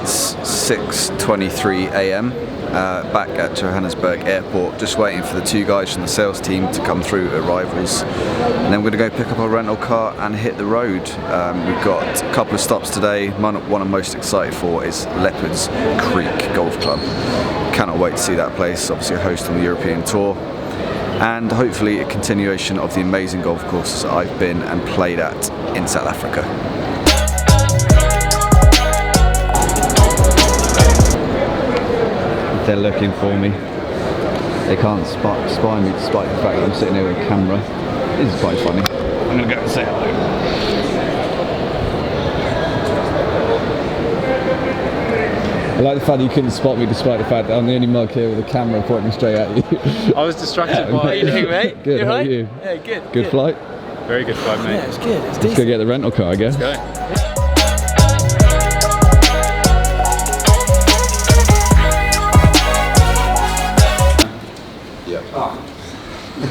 It's 6:23 AM. Back at Johannesburg Airport, just waiting for the two guys from the sales team to come through arrivals, and then we're going to go pick up our rental car and hit the road. We've got a couple of stops today. One I'm most excited for is Leopard Creek Golf Club. Cannot wait to see that place, obviously a host on the European tour, and hopefully a continuation of the amazing golf courses I've been and played at in South Africa. They're looking for me. They can't spy me despite the fact that I'm sitting here with a camera. This is quite funny. I'm going to go and say hello. I like the fact that you couldn't spot me despite the fact that I'm the only mug here with a camera pointing straight at you. I was distracted by... How you doing, mate? Good, you how right? are you? Yeah, good. Good flight? Very good flight, mate. Yeah, it's good. It's Let's go get the rental car, I guess. Let's go.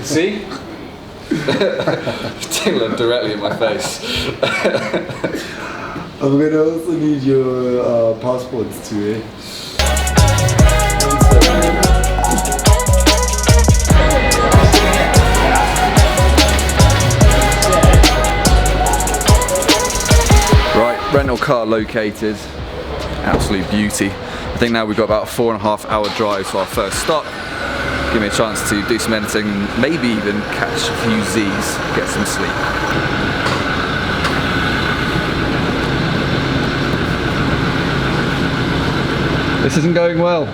See? Tingling directly in my face. I'm gonna also need your passports too, eh? Right, rental car located. Absolute beauty. I think now we've got about a 4.5 hour drive to our first stop. Give me a chance to do some editing, maybe even catch a few Z's, get some sleep. This isn't going well.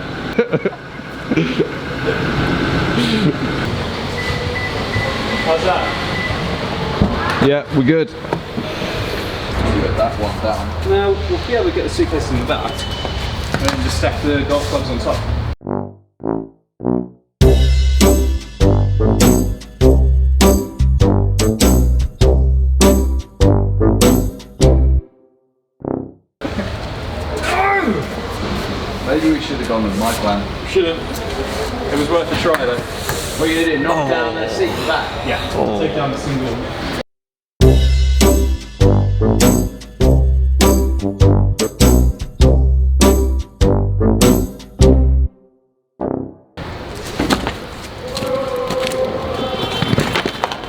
How's that? Yeah, we're good. Get that one down. Now, we'll be able to get the suitcase in the back and then just stack the golf clubs on top. Maybe we should have gone with my plan. Shouldn't. It was worth a try though. What are you going to do? Knock down the seat back? Yeah. Take down the single.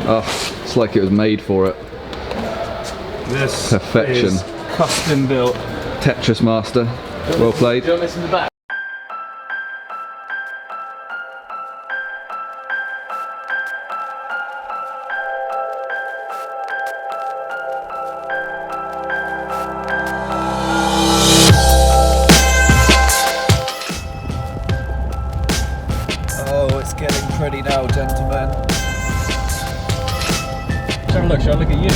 Oh, it's like it was made for it. This Perfection. is custom built. Tetris master. Well played. Do you want this in the back? Oh, it's getting pretty now, gentlemen. Shall I look at you?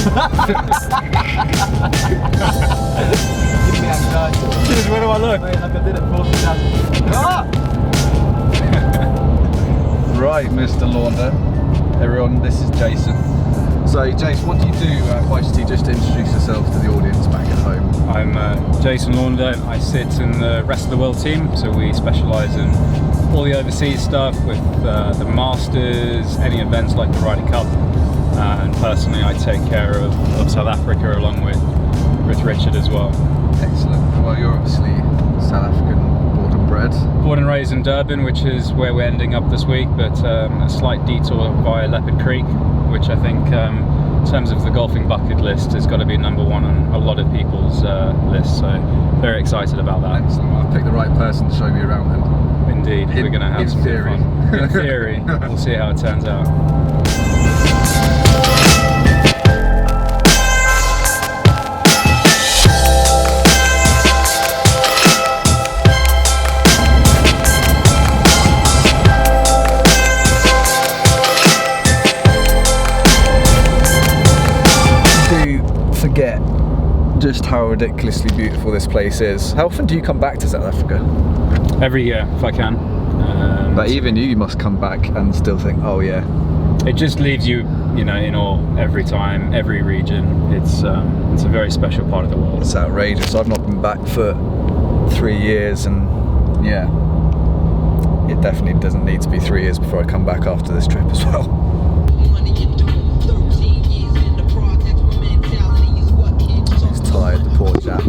Give me anxiety. Cheers, where do I look? Mate, like I did at 40,000. Ah! Right, Mr. Launder. Everyone, this is Jason. So, Jason, what do you do at YCT? Just to introduce yourself to the audience back at home. I'm Jason Launder. I sit in the rest of the world team, so we specialise in all the overseas stuff with the Masters, any events like the Ryder Cup, and personally I take care of South Africa along with Richard as well. Excellent. Well, you're obviously South African born and bred. Born and raised in Durban, which is where we're ending up this week, but a slight detour via Leopard Creek, which I think in terms of the golfing bucket list has got to be #1 on a lot of people's list, so very excited about that. Excellent. Well, I've picked the right person to show me around then. Indeed, we're going to have some good fun. In theory, we'll see how it turns out. Forget just how ridiculously beautiful this place is. How often do you come back to South Africa? Every year, if I can. But even you must come back and still think, oh yeah. It just leaves you, in awe every time, every region. It's a very special part of the world. It's outrageous. I've not been back for 3 years, and yeah, it definitely doesn't need to be 3 years before I come back after this trip as well. He's tired, the poor chap.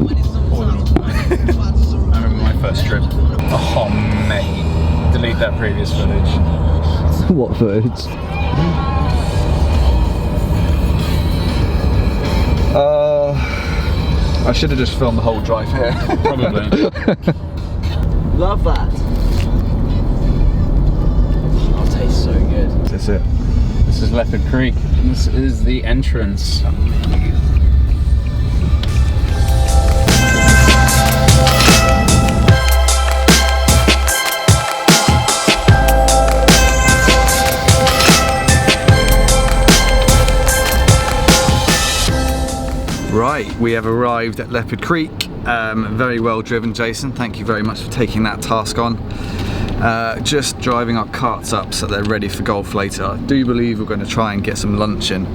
that previous footage. What footage? I should have just filmed the whole drive here. Probably. Love that. Oh, it tastes so good. That's it. This is Leopard Creek. This is the entrance. Right, we have arrived at Leopard Creek. Very well driven, Jason. Thank you very much for taking that task on. Just driving our carts up so they're ready for golf later. I do believe we're going to try and get some lunch in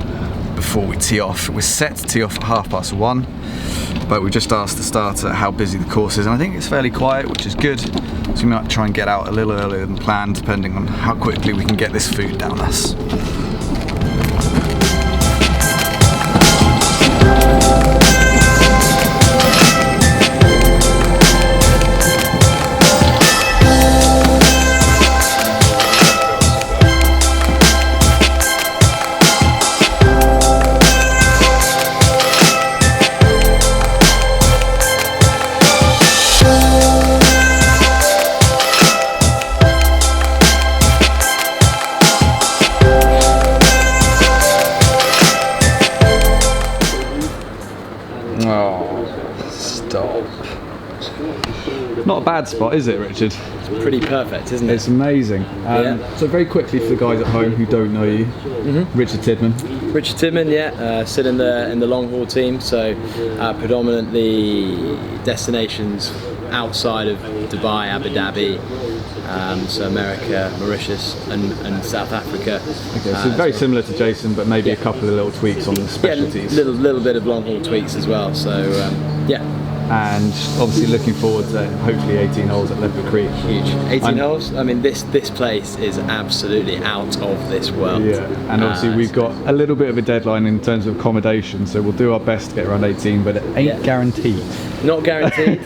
before we tee off. We're set to tee off at 1:30, but we just asked the starter how busy the course is, and I think it's fairly quiet, which is good. So we might try and get out a little earlier than planned, depending on how quickly we can get this food down us. Not a bad spot, is it, Richard? It's pretty perfect, isn't it? It's amazing. So very quickly for the guys at home who don't know you, Richard Tidman. Richard Tidman, yeah, sit in the long haul team, so predominantly destinations outside of Dubai, Abu Dhabi, so America, Mauritius and South Africa. Okay, so very similar to Jason, but maybe a couple of little tweaks on the specialties. Yeah, little bit of long haul tweaks as well, so yeah. And obviously looking forward to hopefully 18 holes at Leopard Creek. Huge. 18 holes? I mean, this place is absolutely out of this world. Yeah, and obviously we've got a little bit of a deadline in terms of accommodation, so we'll do our best to get around 18, but it ain't guaranteed. Not guaranteed.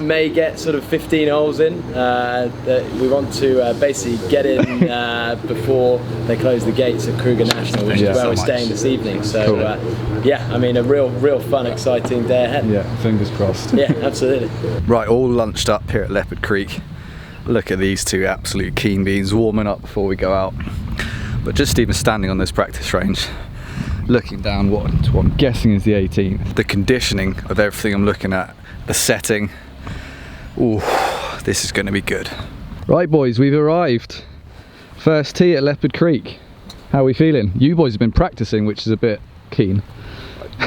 May get sort of 15 holes in. We want to basically get in before they close the gates at Kruger National, which is where we're staying this evening. So cool. Yeah, I mean, a real fun, exciting day ahead. Yeah, fingers crossed. Yeah, absolutely. Right, all lunched up here at Leopard Creek. Look at these two absolute keen beans warming up before we go out. But just even standing on this practice range, looking down what I'm guessing is the 18th. The conditioning of everything I'm looking at, the setting. Ooh, this is going to be good. Right, boys, we've arrived. First tee at Leopard Creek. How are we feeling? You boys have been practicing, which is a bit keen.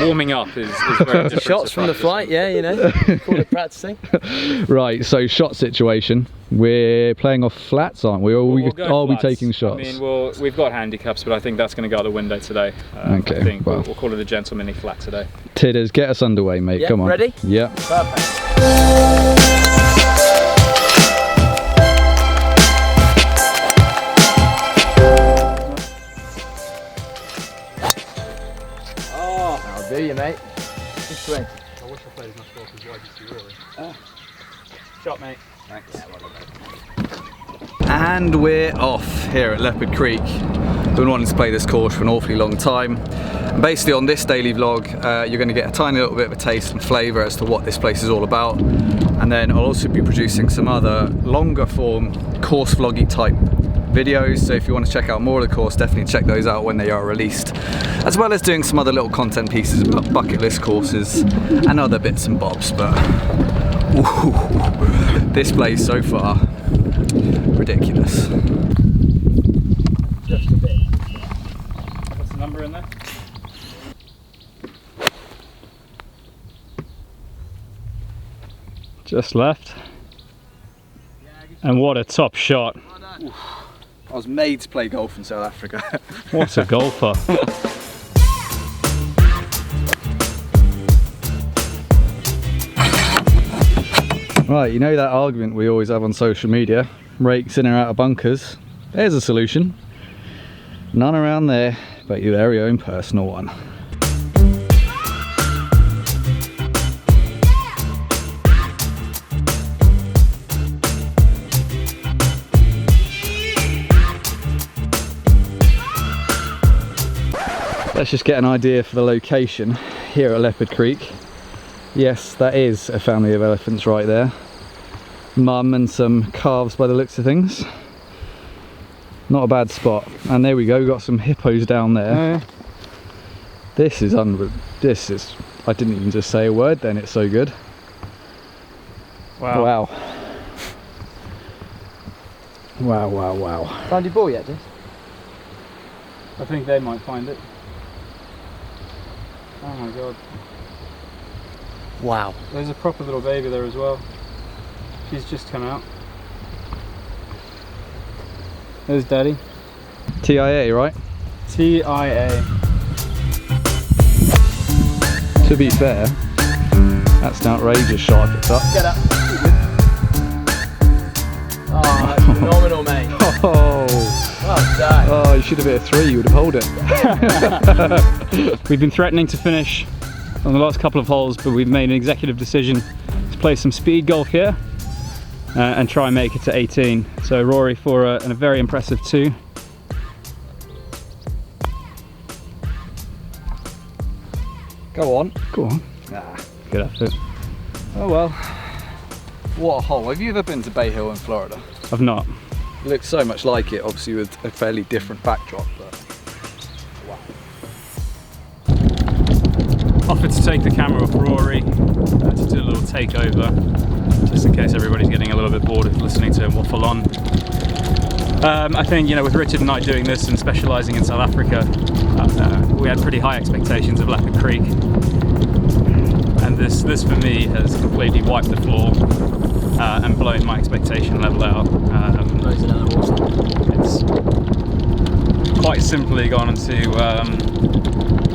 Warming up is very different. Shots from the flight, yeah, you know, call it practicing. Right, so shot situation. We're playing off flats, aren't we? Or are we taking shots? I mean, we've got handicaps, but I think that's going to go out the window today. Okay, I think well, we'll call it a gentlemanly flat today. Tidders, get us underway, mate. Yeah, come on. ready? Yeah. Perfect. Do you, mate? Good swing. I wish I played as much golf as I used to, really. Shot, mate. Thanks. And we're off here at Leopard Creek. Been wanting to play this course for an awfully long time. And basically on this daily vlog, you're going to get a tiny little bit of a taste and flavour as to what this place is all about. And then I'll also be producing some other longer form course vloggy type videos, so if you want to check out more of the course, definitely check those out when they are released, as well as doing some other little content pieces, bucket list courses and other bits and bobs. But ooh, this place so far, ridiculous. Just a bit. What's the number in there? Just left. And what a top shot. I was made to play golf in South Africa. What a golfer. Right, you know that argument we always have on social media, rakes in or out of bunkers? There's a solution. None around there, but your very own personal one. let's just get an idea for the location here at Leopard Creek. Yes, that is a family of elephants right there. Mum and some calves by the looks of things. Not a bad spot. And there we go, got some hippos down there. This is I didn't even just say a word then, it's so good. Wow. Wow. Wow, wow, wow. Found your ball yet, Jess? I think they might find it. Oh my god. Wow. There's a proper little baby there as well. She's just come out. There's Daddy. TIA, right? TIA. To be fair, that's an outrageous shot if it's up. Get up. Oh, that's phenomenal, mate. Oh, Well done. oh, you should have hit a 3, you would have held it. We've been threatening to finish on the last couple of holes, but we've made an executive decision to play some speed golf here and try and make it to 18. So Rory for a very impressive 2. Go on. Go on. Ah, Good effort. oh well. What a hole. Have you ever been to Bay Hill in Florida? I've not. It looks so much like it, obviously with a fairly different backdrop, but Offered to take the camera off Rory to do a little takeover, just in case everybody's getting a little bit bored of listening to him waffle on. I think, you know, with Richard and I doing this and specialising in South Africa, we had pretty high expectations of Leopard Creek, and this for me has completely wiped the floor and blown my expectation level out. It's quite simply gone into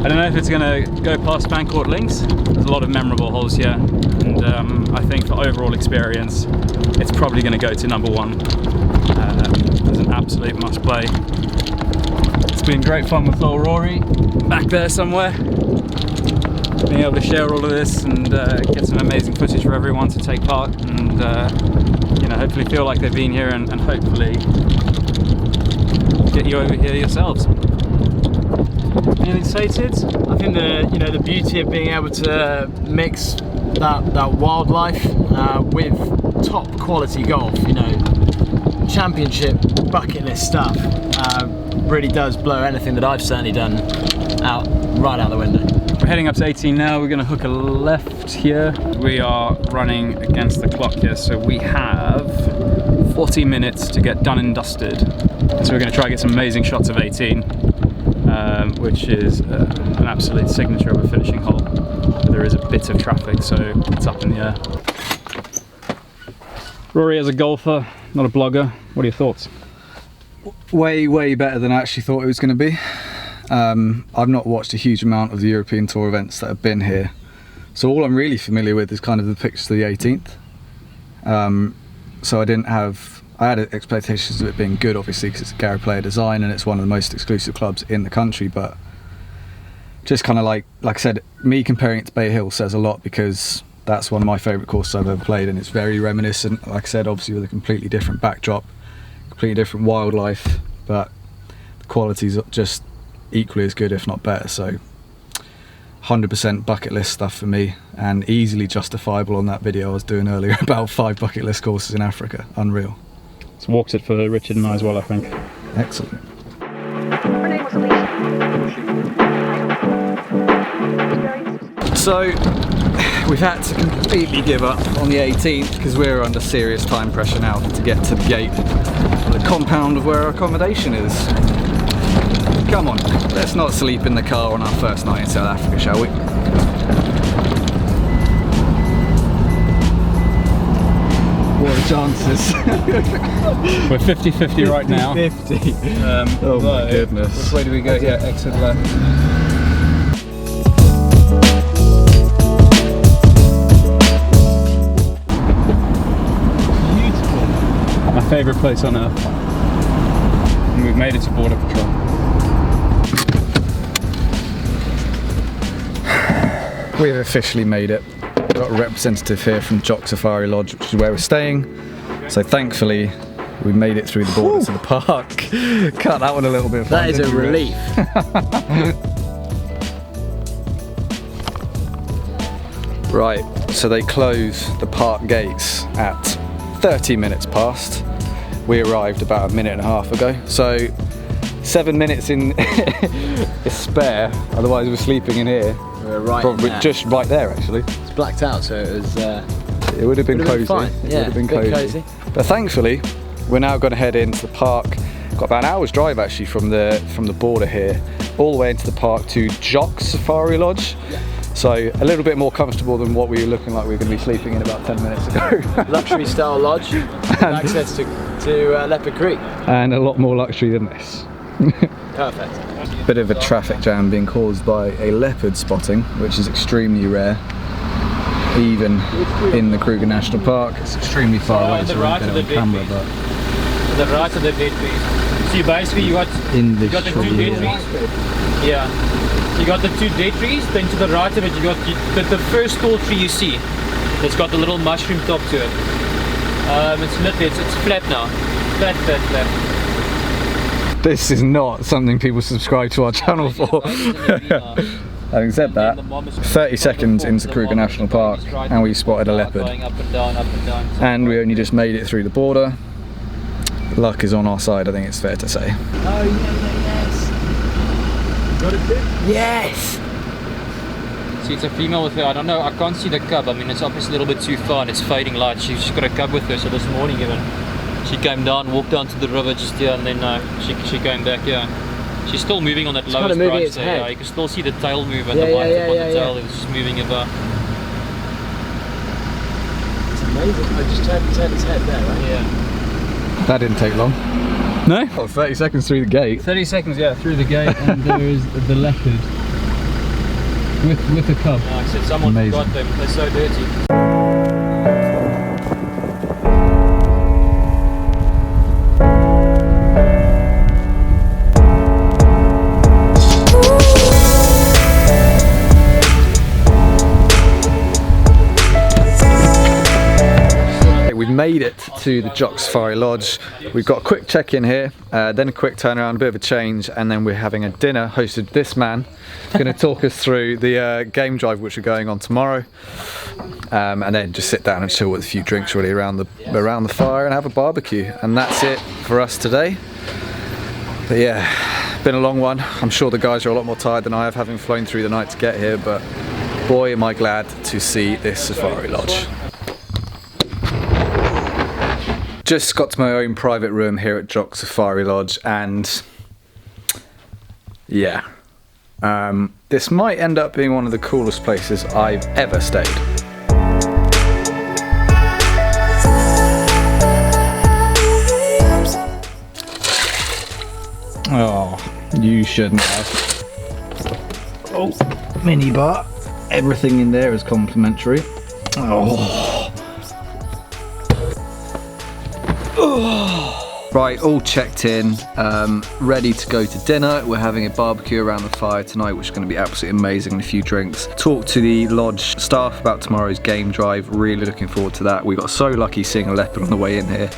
I don't know if it's going to go past Fancourt Links. There's a lot of memorable holes here, and I think for overall experience it's probably going to go to number 1. There's an absolute must play. It's been great fun with little Rory back there somewhere, being able to share all of this and get some amazing footage for everyone to take part, and you know, hopefully feel like they've been here, and hopefully get you over here yourselves. Anything to say, Tids? I think the beauty of being able to mix that wildlife with top quality golf, you know, championship bucket list stuff, really does blow anything that I've certainly done right out the window. We're heading up to 18 now. We're going to hook a left here. We are running against the clock here, so we have 40 minutes to get done and dusted. So we're going to try and get some amazing shots of 18. Which is an absolute signature of a finishing hole. There is a bit of traffic, so it's up in the air. Rory, as a golfer, not a blogger, what are your thoughts? way better than I actually thought it was going to be. I've not watched a huge amount of the European Tour events that have been here, so all I'm really familiar with is kind of the pictures of the 18th. So I had expectations of it being good, obviously, because it's a Gary Player design and it's one of the most exclusive clubs in the country, but just kind of like I said, me comparing it to Bay Hill says a lot, because that's one of my favourite courses I've ever played, and it's very reminiscent, like I said, obviously with a completely different backdrop, completely different wildlife, but the quality's just equally as good, if not better. So 100% bucket list stuff for me, and easily justifiable on that video I was doing earlier about 5 bucket list courses in Africa. Unreal. It's walked it for Richard and I as well, I think. Excellent. Her name was Alicia. So we've had to completely give up on the 18th because we're under serious time pressure now to get to the gate, the compound of where our accommodation is. Come on, let's not sleep in the car on our first night in South Africa, shall we? What are the chances? We're 50-50 right now. 50. Oh my goodness. Which way do we go here? Exit left. Beautiful. My favourite place on earth. And we've made it to Border Patrol. We've officially made it. We've got a representative here from Jock Safari Lodge, which is where we're staying. So thankfully, we made it through the border to the park. Cut that one a little bit. That is a relief. Right, so they close the park gates at 30 minutes past. We arrived about a minute and a half ago, so 7 minutes in is spare, otherwise we're sleeping in here. We're right probably in there. just right there actually. It's blacked out, so it was. It would have been cozy. Fine. It Yeah, would have been bit cozy. But thankfully, we're now going to head into the park. Got about an hour's drive actually from the border here, all the way into the park to Jock Safari Lodge. Yeah. So a little bit more comfortable than what we were looking like we were going to be sleeping in about 10 minutes ago. Luxury style lodge, with access to Leopard Creek. And a lot more luxury than this. Perfect. Bit of a traffic jam being caused by a leopard spotting, which is extremely rare, even in the Kruger National Park. It's extremely far away, so I won't get it on camera, but The right of the dead trees. See, basically you got in this the tree two dead here. trees. Yeah. You got the two dead trees, then to the right of it you got the first tall tree you see. It's got the little mushroom top to it. It's lit, it's flat now. Flat. This is not something people subscribe to our channel for. Having said that, 30 seconds into Kruger National Park and we spotted a leopard. Going up and down, And we only just made it through the border. Luck is on our side, I think it's fair to say. Oh yes. Got it too? Yes. See, it's a female with her. I don't know, I can't see the cub. I mean, it's obviously a little bit too far and it's fading light. She's got a cub with her, so this morning even, she came down, walked down to the river just here, and then she came back here. She's still moving on that It's lowest kind of moving branch its there. head. Yeah, you can still see the tail move at Yeah, the bottom yeah, of the yeah, tail. yeah. It's just moving about. It's amazing. I just turned its head there, right? Yeah. That didn't take long. No? Oh, 30 seconds through the gate. 30 seconds, yeah, through the gate, and there is the leopard with a cub. No, I said someone Amazing. forgot them. They're so dirty. We've made it to the Jock Safari Lodge. We've got a quick check-in here, then a quick turnaround, a bit of a change, and then we're having a dinner hosted. This man going to talk us through the game drive which are going on tomorrow, and then just sit down and chill with a few drinks really around the fire and have a barbecue. And that's it for us today. But yeah, been a long one. I'm sure the guys are a lot more tired than I have, having flown through the night to get here, but boy am I glad to see this safari lodge. Just got to my own private room here at Jock Safari Lodge, and yeah, this might end up being one of the coolest places I've ever stayed. Oh, you shouldn't have. Oh, minibar. Everything in there is complimentary. Oh. Right, all checked in, ready to go to dinner. We're having a barbecue around the fire tonight, which is going to be absolutely amazing, and a few drinks. Talked to the lodge staff about tomorrow's game drive. Really looking forward to that. We got so lucky seeing a leopard on the way in here.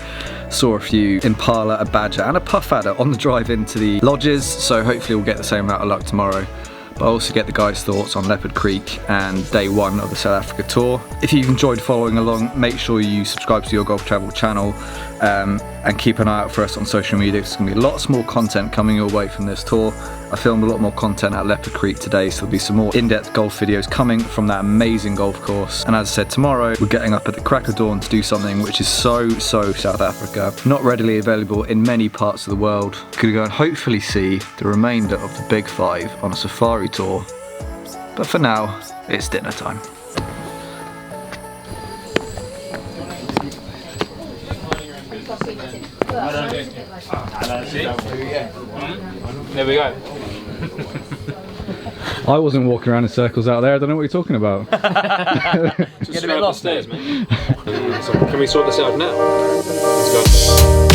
Saw a few impala, a badger and a puff adder on the drive into the lodges, so hopefully we'll get the same amount of luck tomorrow. But I also get the guys' thoughts on Leopard Creek and day one of the South Africa tour. If you've enjoyed following along, make sure you subscribe to Your Golf Travel channel and keep an eye out for us on social media. There's going to be lots more content coming your way from this tour. I filmed a lot more content at Leopard Creek today, so there'll be some more in-depth golf videos coming from that amazing golf course. And as I said, tomorrow we're getting up at the crack of dawn to do something which is so South Africa, not readily available in many parts of the world. Gonna go and hopefully see the remainder of the Big Five on a safari tour. But for now, it's dinner time. There we go. I wasn't walking around in circles out there. I don't know what you're talking about. Get a bit lost there, man. So can we sort this out now? Let's go.